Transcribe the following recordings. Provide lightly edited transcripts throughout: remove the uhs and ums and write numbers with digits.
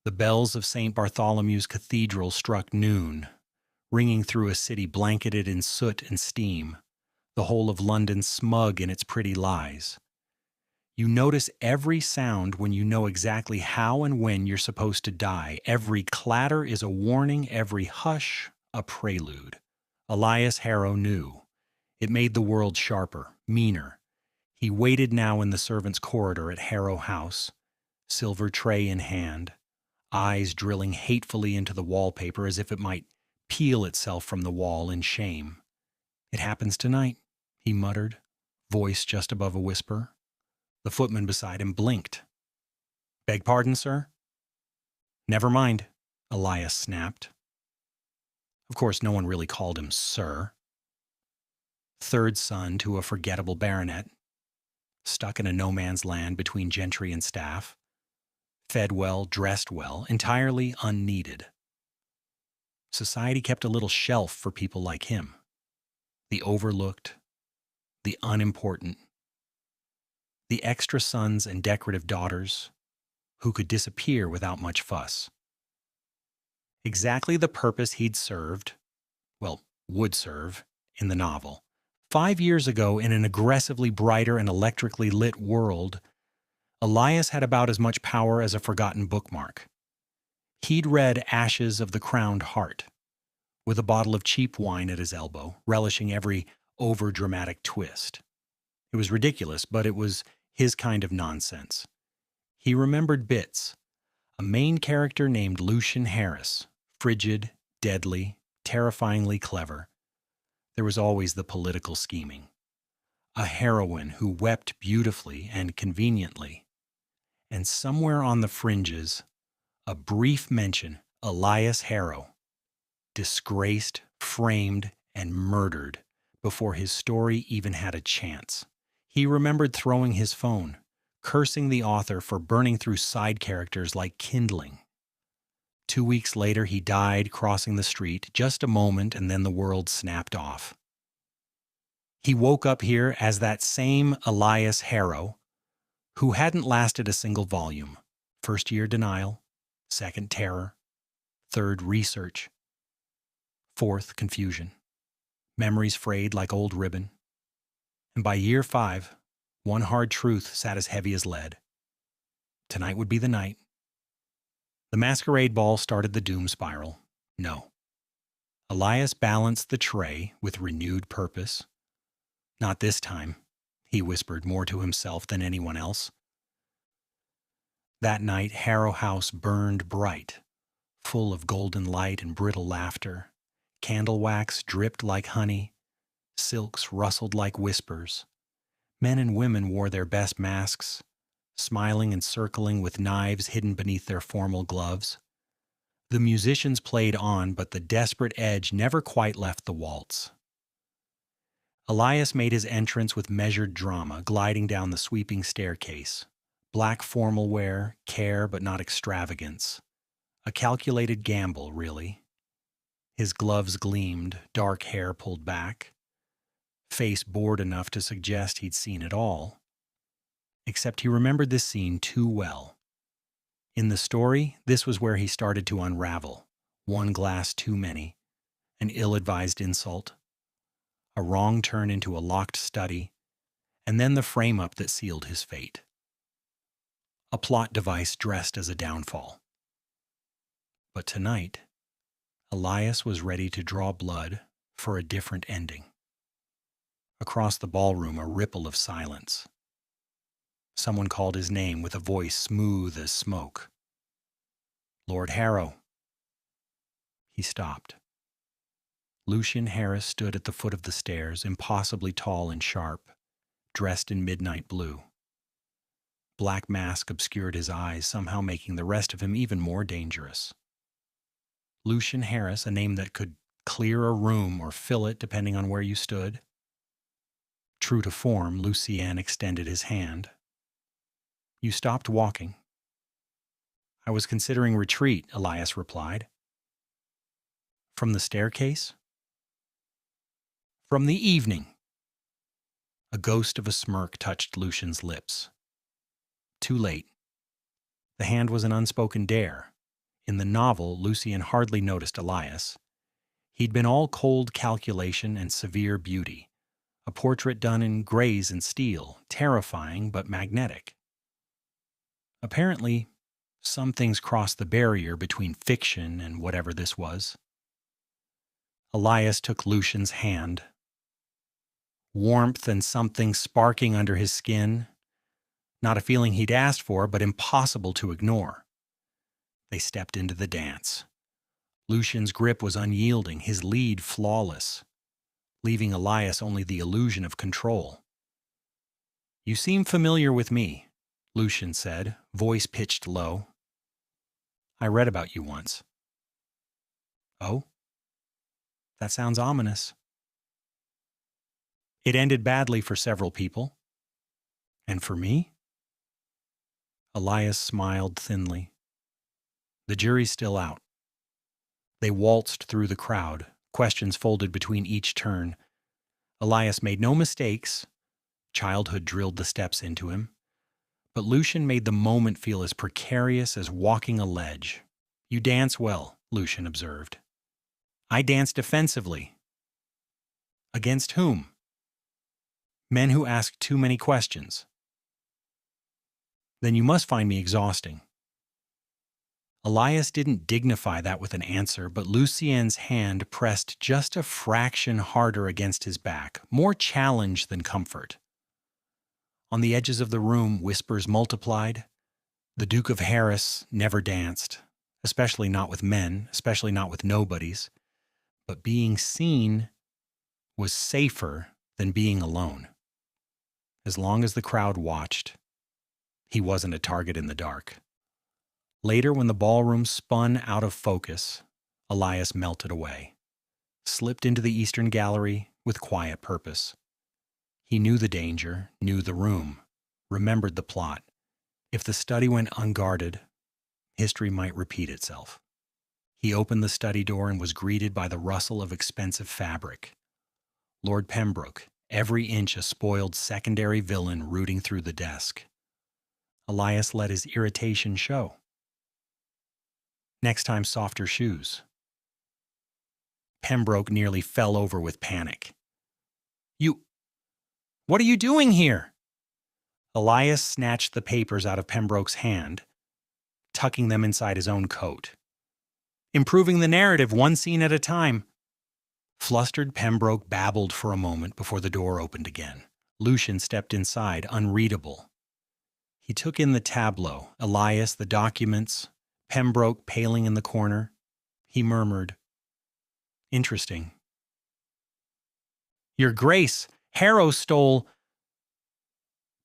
The bells of St. Bartholomew's Cathedral struck noon, ringing through a city blanketed in soot and steam, the whole of London smug in its pretty lies. You notice every sound when you know exactly how and when you're supposed to die. Every clatter is a warning, every hush a prelude. Elias Harrow knew. It made the world sharper, meaner. He waited now in the servants' corridor at Harrow House, silver tray in hand, eyes drilling hatefully into the wallpaper as if it might peel itself from the wall in shame. "It happens tonight," he muttered, voice just above a whisper. The footman beside him blinked. "Beg pardon, sir?" "Never mind," Elias snapped. Of course, no one really called him sir. Third son to a forgettable baronet, stuck in a no-man's land between gentry and staff, fed well, dressed well, entirely unneeded. Society kept a little shelf for people like him. The overlooked, the unimportant, the extra sons and decorative daughters who could disappear without much fuss. Exactly the purpose he'd served, well, would serve, in the novel. 5 years ago, in an aggressively brighter and electrically lit world, Elias had about as much power as a forgotten bookmark. He'd read Ashes of the Crowned Heart, with a bottle of cheap wine at his elbow, relishing every over-dramatic twist. It was ridiculous, but it was his kind of nonsense. He remembered bits. A main character named Lucian Harris, frigid, deadly, terrifyingly clever. There was always the political scheming. A heroine who wept beautifully and conveniently. And somewhere on the fringes, a brief mention, Elias Harrow, disgraced, framed, and murdered before his story even had a chance. He remembered throwing his phone, cursing the author for burning through side characters like kindling. 2 weeks later, he died crossing the street, just a moment, and then the world snapped off. He woke up here as that same Elias Harrow, who hadn't lasted a single volume. First year denial, second terror, third research, fourth confusion, memories frayed like old ribbon. And by year 5, one hard truth sat as heavy as lead. Tonight would be the night. The masquerade ball started the doom spiral. No. Elias balanced the tray with renewed purpose. "Not this time," he whispered more to himself than anyone else. That night, Harrow House burned bright, full of golden light and brittle laughter. Candle wax dripped like honey. Silks rustled like whispers. Men and women wore their best masks, smiling and circling with knives hidden beneath their formal gloves. The musicians played on, but the desperate edge never quite left the waltz. Elias made his entrance with measured drama, gliding down the sweeping staircase. Black formal wear, care but not extravagance. A calculated gamble, really. His gloves gleamed, dark hair pulled back. Face bored enough to suggest he'd seen it all. Except he remembered this scene too well. In the story, this was where he started to unravel. One glass too many. An ill-advised insult. A wrong turn into a locked study. And then the frame-up that sealed his fate. A plot device dressed as a downfall. But tonight, Elias was ready to draw blood for a different ending. Across the ballroom, a ripple of silence. Someone called his name with a voice smooth as smoke. "Lord Harrow." He stopped. Lucian Harris stood at the foot of the stairs, impossibly tall and sharp, dressed in midnight blue. Black mask obscured his eyes, somehow making the rest of him even more dangerous. Lucian Harris, a name that could clear a room or fill it depending on where you stood. True to form, Lucien extended his hand. "You stopped walking." "I was considering retreat," Elias replied. "From the staircase?" "From the evening." A ghost of a smirk touched Lucian's lips. Too late. The hand was an unspoken dare, In the novel, Lucian hardly noticed Elias. He'd been all cold calculation and severe beauty, a portrait done in grays and steel, terrifying but magnetic. Apparently, some things crossed the barrier between fiction and whatever this was. Elias took Lucian's hand. Warmth and something sparking under his skin. Not a feeling he'd asked for, but impossible to ignore. They stepped into the dance. Lucian's grip was unyielding, his lead flawless, leaving Elias only the illusion of control. "You seem familiar with me," Lucian said, voice pitched low. "I read about you once." "Oh? That sounds ominous." "It ended badly for several people." "And for me?" Elias smiled thinly. "The jury's still out." They waltzed through the crowd, questions folded between each turn. Elias made no mistakes. Childhood drilled the steps into him. But Lucian made the moment feel as precarious as walking a ledge. "You dance well," Lucian observed. "I dance defensively." "Against whom?" "Men who ask too many questions." "Then you must find me exhausting." Elias didn't dignify that with an answer, but Lucien's hand pressed just a fraction harder against his back, more challenge than comfort. On the edges of the room, whispers multiplied. The Duke of Harris never danced, especially not with men, especially not with nobodies. But being seen was safer than being alone. As long as the crowd watched, he wasn't a target in the dark. Later, when the ballroom spun out of focus, Elias melted away, slipped into the eastern gallery with quiet purpose. He knew the danger, knew the room, remembered the plot. If the study went unguarded, history might repeat itself. He opened the study door and was greeted by the rustle of expensive fabric. Lord Pembroke, every inch a spoiled secondary villain rooting through the desk. Elias let his irritation show. "Next time, softer shoes." Pembroke nearly fell over with panic. What are you doing here?" Elias snatched the papers out of Pembroke's hand, tucking them inside his own coat. "Improving the narrative one scene at a time." Flustered Pembroke babbled for a moment before the door opened again. Lucian stepped inside, unreadable. He took in the tableau, Elias, the documents, Pembroke paling in the corner. He murmured, "Interesting." "Your Grace, Harrow stole—"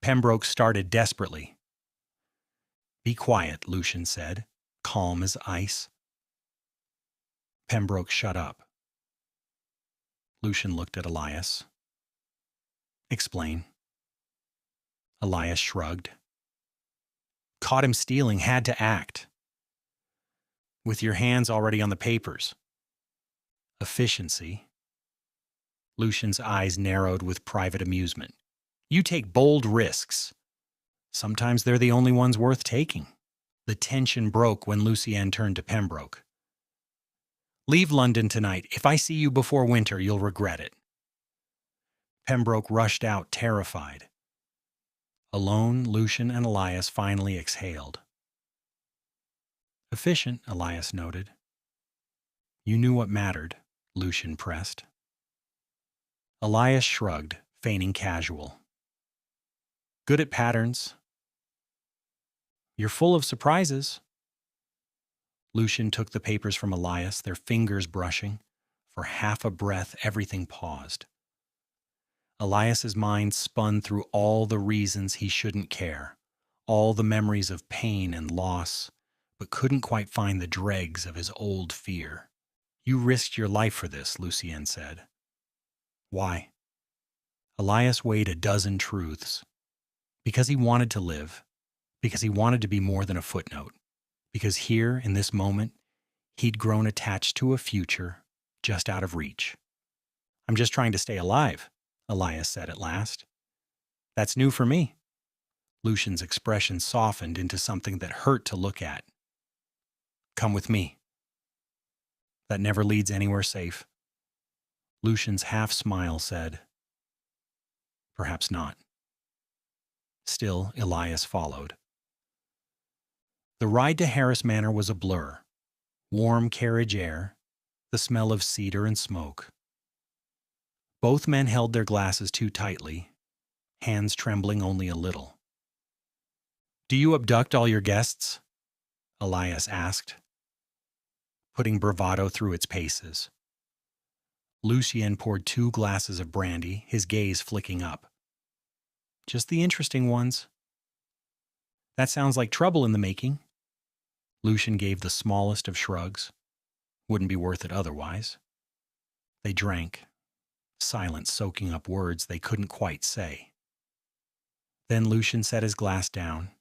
Pembroke started desperately. "Be quiet," Lucian said, calm as ice. Pembroke shut up. Lucian looked at Elias. "Explain." Elias shrugged. "Caught him stealing, had to act." "With your hands already on the papers." "Efficiency." Lucian's eyes narrowed with private amusement. "You take bold risks. Sometimes they're the only ones worth taking." The tension broke when Lucien turned to Pembroke. "Leave London tonight. If I see you before winter, you'll regret it." Pembroke rushed out, terrified. Alone, Lucian and Elias finally exhaled. "Efficient," Elias noted. "You knew what mattered," Lucian pressed. Elias shrugged, feigning casual. "Good at patterns." "You're full of surprises." Lucian took the papers from Elias, their fingers brushing. For half a breath, everything paused. Elias's mind spun through all the reasons he shouldn't care, all the memories of pain and loss, but couldn't quite find the dregs of his old fear. "You risked your life for this," Lucien said. "Why?" Elias weighed a dozen truths. Because he wanted to live. Because he wanted to be more than a footnote. Because here, in this moment, he'd grown attached to a future just out of reach. "I'm just trying to stay alive," Elias said at last. "That's new for me." Lucian's expression softened into something that hurt to look at. Come with me. That never leads anywhere safe. Lucian's half-smile said, perhaps not. Still, Elias followed. The ride to Harris Manor was a blur. Warm carriage air, the smell of cedar and smoke. Both men held their glasses too tightly, hands trembling only a little. "Do you abduct all your guests?" Elias asked, putting bravado through its paces. Lucien poured 2 glasses of brandy, his gaze flicking up. "Just the interesting ones." "That sounds like trouble in the making." Lucien gave the smallest of shrugs. Wouldn't be worth it otherwise. They drank, silence soaking up words they couldn't quite say. Then Lucien set his glass down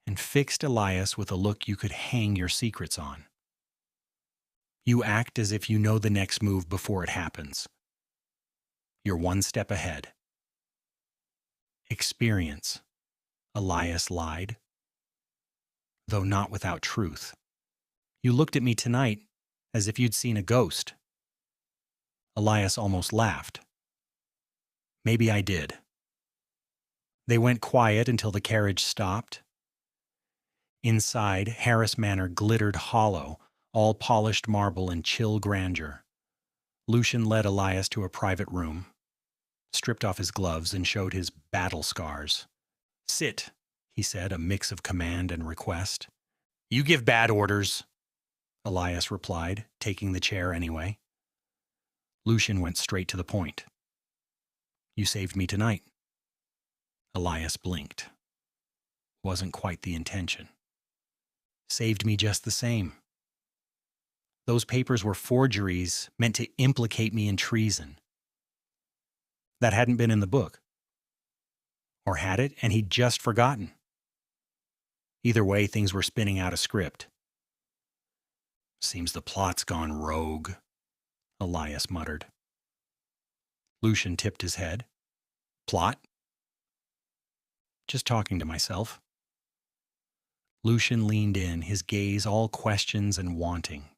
and fixed Elias with a look you could hang your secrets on. "You act as if you know the next move before it happens. You're 1 step ahead." "Experience," Elias lied, though not without truth. "You looked at me tonight as if you'd seen a ghost." Elias almost laughed. "Maybe I did." They went quiet until the carriage stopped. Inside, Harris Manor glittered hollow, all polished marble and chill grandeur. Lucien led Elias to a private room, stripped off his gloves, and showed his battle scars. "Sit," he said, a mix of command and request. "You give bad orders," Elias replied, taking the chair anyway. Lucien went straight to the point. "You saved me tonight." Elias blinked. Wasn't quite the intention. "Saved me just the same. Those papers were forgeries meant to implicate me in treason." That hadn't been in the book. Or had it, and he'd just forgotten. Either way, things were spinning out of script. "Seems the plot's gone rogue," Elias muttered. Lucien tipped his head. "Plot?" "Just talking to myself." Lucien leaned in, his gaze all questions and wanting.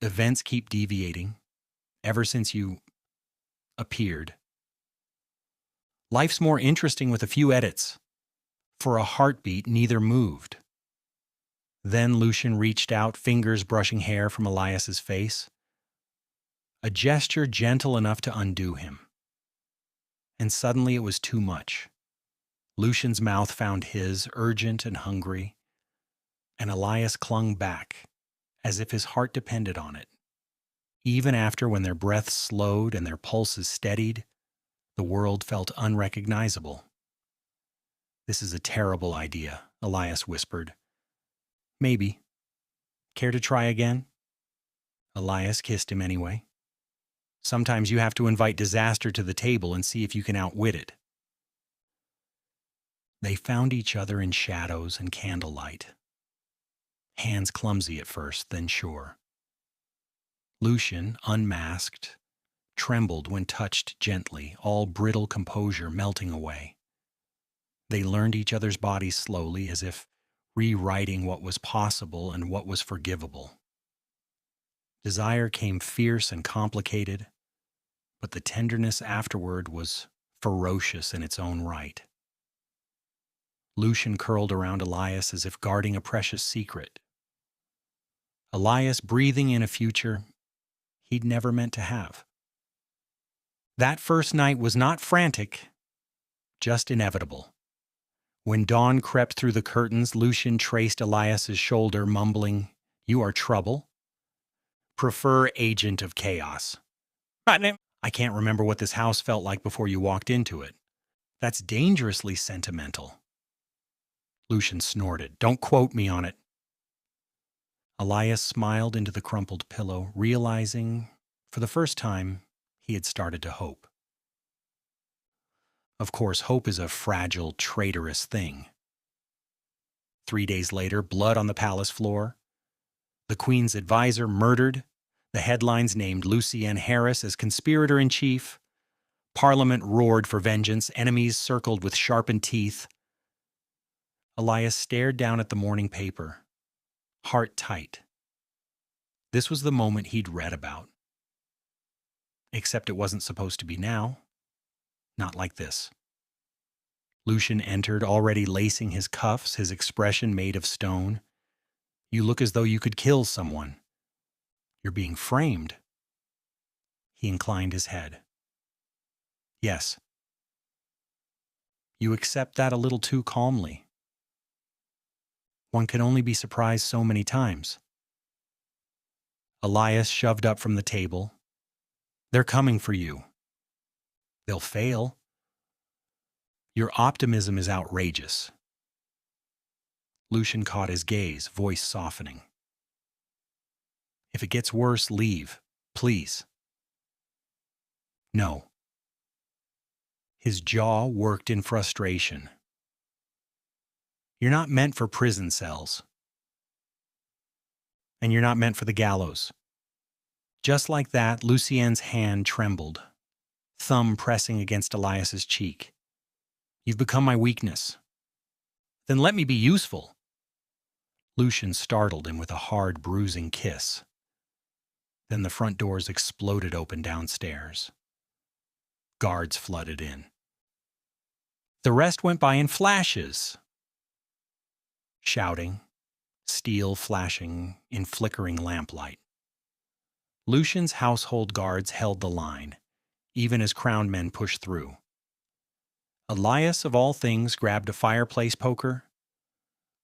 "Events keep deviating, ever since you appeared. Life's more interesting with a few edits." For a heartbeat, neither moved. Then Lucien reached out, fingers brushing hair from Elias's face. A gesture gentle enough to undo him. And suddenly it was too much. Lucien's mouth found his, urgent and hungry, and Elias clung back, as if his heart depended on it. Even after, when their breaths slowed and their pulses steadied, the world felt unrecognizable. "This is a terrible idea," Elias whispered. "Maybe. Care to try again?" Elias kissed him anyway. "Sometimes you have to invite disaster to the table and see if you can outwit it." They found each other in shadows and candlelight. Hands clumsy at first, then sure. Lucien, unmasked, trembled when touched gently, all brittle composure melting away. They learned each other's bodies slowly, as if rewriting what was possible and what was forgivable. Desire came fierce and complicated, but the tenderness afterward was ferocious in its own right. Lucien curled around Elias as if guarding a precious secret. Elias breathing in a future he'd never meant to have. That first night was not frantic, just inevitable. When dawn crept through the curtains, Lucien traced Elias's shoulder, mumbling, "You are trouble. Prefer agent of chaos. I can't remember what this house felt like before you walked into it. That's dangerously sentimental." Lucien snorted. "Don't quote me on it." Elias smiled into the crumpled pillow, realizing, for the first time, he had started to hope. Of course, hope is a fragile, traitorous thing. 3 days later, blood on the palace floor. The Queen's advisor murdered. The headlines named Lucien Harris as conspirator-in-chief. Parliament roared for vengeance. Enemies circled with sharpened teeth. Elias stared down at the morning paper, heart tight, This was the moment he'd read about. Except it wasn't supposed to be now. Not like this. Lucian entered, already lacing his cuffs, his expression made of stone. You look as though you could kill someone. You're being framed. He inclined his head. Yes. You accept that a little too calmly. One can only be surprised so many times. Elias shoved up from the table. They're coming for you. They'll fail. Your optimism is outrageous. Lucian caught his gaze, voice softening. If it gets worse, leave, please. No. His jaw worked in frustration. You're not meant for prison cells. And you're not meant for the gallows. Just like that, Lucien's hand trembled, thumb pressing against Elias's cheek. You've become my weakness. Then let me be useful. Lucian startled him with a hard, bruising kiss. Then the front doors exploded open downstairs. Guards flooded in. The rest went by in flashes. Shouting, steel flashing in flickering lamplight. Lucian's household guards held the line, even as crowned men pushed through. Elias, of all things, grabbed a fireplace poker.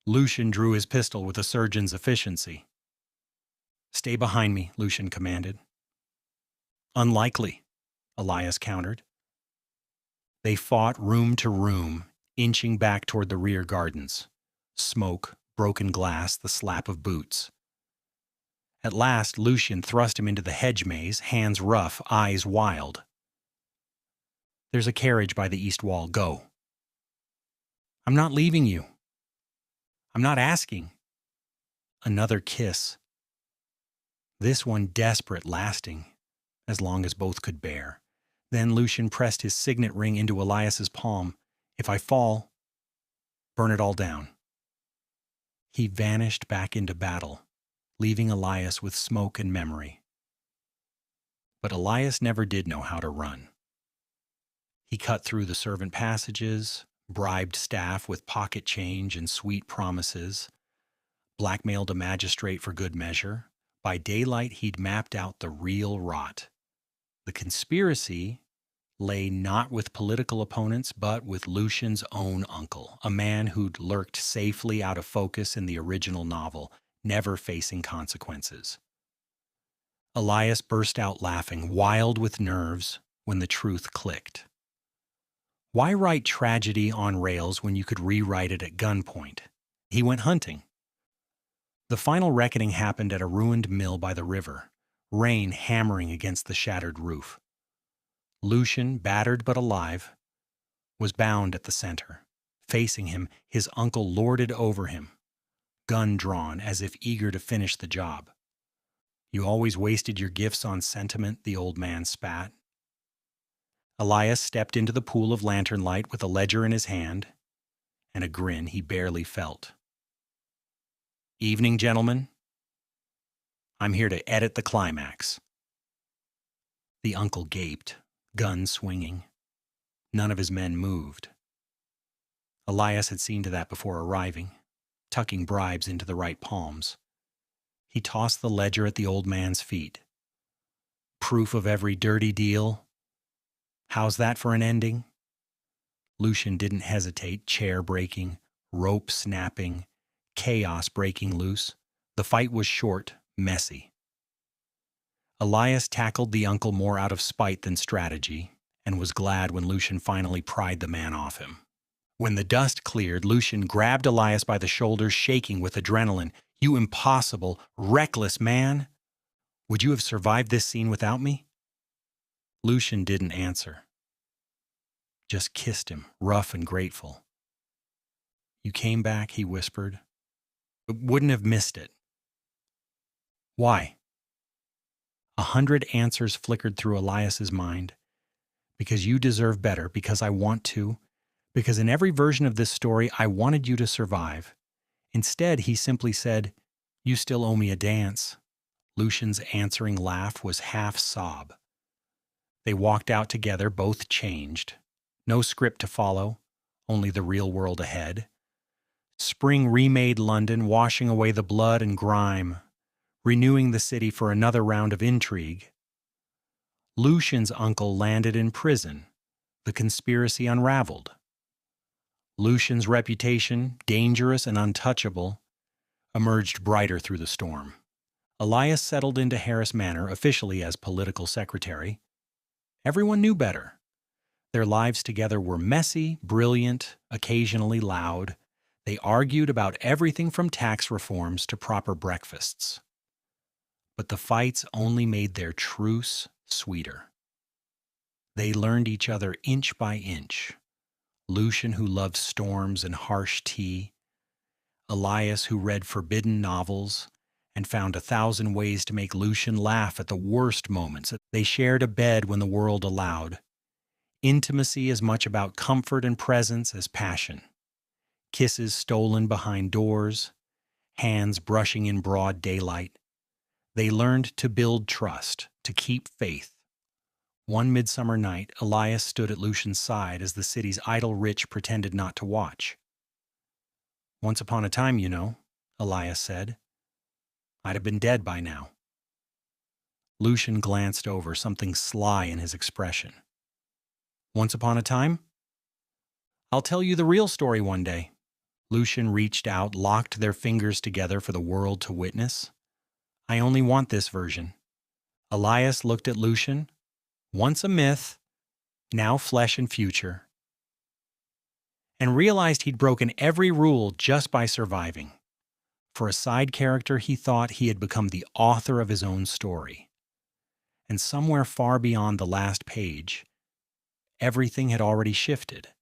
Lucian drew his pistol with a surgeon's efficiency. Stay behind me, Lucian commanded. Unlikely, Elias countered. They fought room to room, inching back toward the rear gardens. Smoke, broken glass, the slap of boots. At last, Lucian thrust him into the hedge maze, hands rough, eyes wild. There's a carriage by the east wall. Go. I'm not leaving you. I'm not asking. Another kiss. This one desperate, lasting, as long as both could bear. Then Lucian pressed his signet ring into Elias's palm. If I fall, burn it all down. He vanished back into battle, leaving Elias with smoke and memory. But Elias never did know how to run. He cut through the servant passages, bribed staff with pocket change and sweet promises, blackmailed a magistrate for good measure. By daylight, he'd mapped out the real rot. The conspiracy lay not with political opponents, but with Lucian's own uncle, a man who'd lurked safely out of focus in the original novel, never facing consequences. Elias burst out laughing, wild with nerves, when the truth clicked. Why write tragedy on rails when you could rewrite it at gunpoint? He went hunting. The final reckoning happened at a ruined mill by the river, rain hammering against the shattered roof. Lucian, battered but alive, was bound at the center. Facing him, his uncle lorded over him, gun drawn as if eager to finish the job. You always wasted your gifts on sentiment, the old man spat. Elias stepped into the pool of lantern light with a ledger in his hand and a grin he barely felt. Evening, gentlemen. I'm here to edit the climax. The uncle gaped, gun swinging. None of his men moved. Elias had seen to that before arriving, tucking bribes into the right palms. He tossed the ledger at the old man's feet. Proof of every dirty deal. How's that for an ending? Lucian didn't hesitate, chair breaking, rope snapping, chaos breaking loose. The fight was short, messy. Elias tackled the uncle more out of spite than strategy, and was glad when Lucian finally pried the man off him. When the dust cleared, Lucian grabbed Elias by the shoulders, shaking with adrenaline. You impossible, reckless man! Would you have survived this scene without me? Lucian didn't answer. Just kissed him, rough and grateful. You came back, he whispered, but wouldn't have missed it. Why? 100 answers flickered through Elias's mind. Because you deserve better, because I want to, because in every version of this story I wanted you to survive. Instead, he simply said, you still owe me a dance. Lucian's answering laugh was half sob. They walked out together, both changed. No script to follow, only the real world ahead. Spring remade London, washing away the blood and grime, renewing the city for another round of intrigue. Lucian's uncle landed in prison, the conspiracy unraveled. Lucian's reputation, dangerous and untouchable, emerged brighter through the storm. Elias settled into Harris Manor officially as political secretary. Everyone knew better. Their lives together were messy, brilliant, occasionally loud. They argued about everything from tax reforms to proper breakfasts. But the fights only made their truce sweeter. They learned each other inch by inch. Lucian, who loved storms and harsh tea. Elias, who read forbidden novels and found 1,000 ways to make Lucian laugh at the worst moments. They shared a bed when the world allowed. Intimacy as much about comfort and presence as passion. Kisses stolen behind doors, hands brushing in broad daylight. They learned to build trust, to keep faith. One midsummer night, Elias stood at Lucian's side as the city's idle rich pretended not to watch. "Once upon a time, you know," Elias said. "I'd have been dead by now." Lucian glanced over, something sly in his expression. "Once upon a time? I'll tell you the real story one day." Lucian reached out, locked their fingers together for the world to witness. "I only want this version." Elias looked at Lucian. Once a myth, now flesh and future. And realized he'd broken every rule just by surviving. For a side character, he thought he had become the author of his own story. And somewhere far beyond the last page, everything had already shifted.